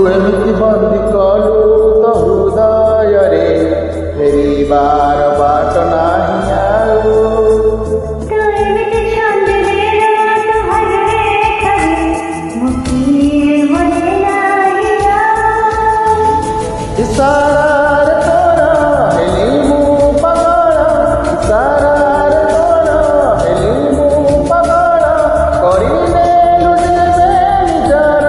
ଏମିତି ବନ୍ଦୀ କଲୁ ତ ହୃଦୟରେ ଫେରିବାର ବାଟ ନାହିଁ ଆଉ। ଇଶାରାରେ ତୋର ହେଲି ମୁଁ ପାଗଳ, ଇଶାରାରେ ତୋର ହେଲି ମୁଁ ପାଗଳ, କରିନେଲୁ ଯେବେ ନିଜର।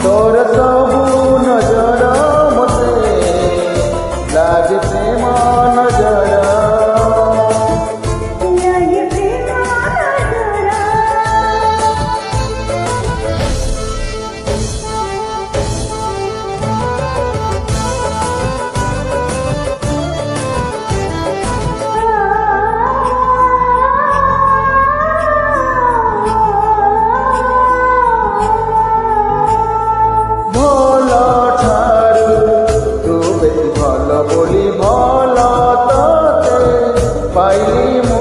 ତୋର ସବୁ ନଜର ମତେ ଲାଗେ ପ୍ରେମ ନଜର। বলি ভাল তোতে পাইলি মু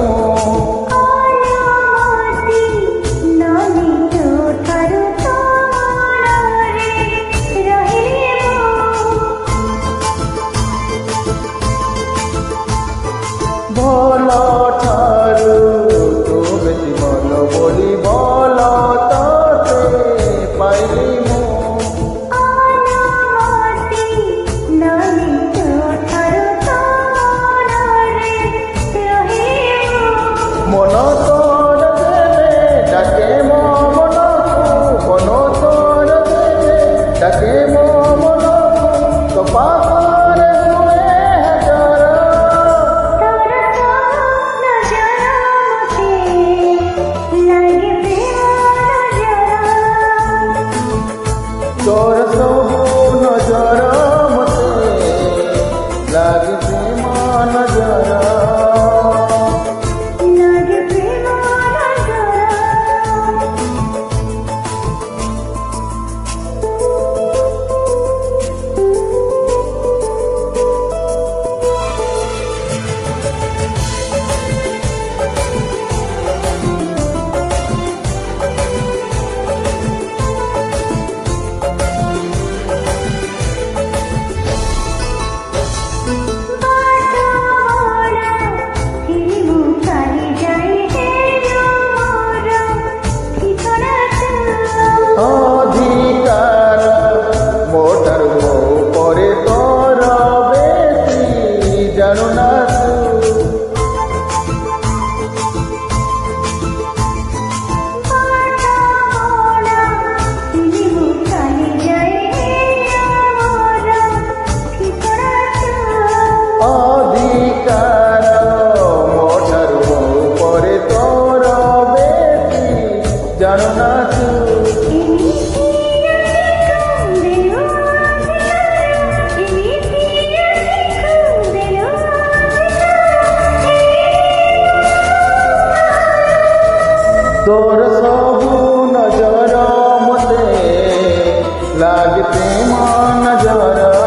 ভাল ঠারু তো বেশি ভাল বলি ভাল তোতে পাইলি মু। মন তোর দেবে ডাকে মো মনকু, মন তোর দেবে ডাকে মো মনকু, তো পাগলে শুয়ে হাজার। তোর সবু নজর মতে লাগে প্রেম নজর। অধিকার মোটার পরে তোর বেশি জানো না অধিকার মোটার পরে তোর বেশি জানো না তোর সবু নজর মতে লাগে প্রেম নজর।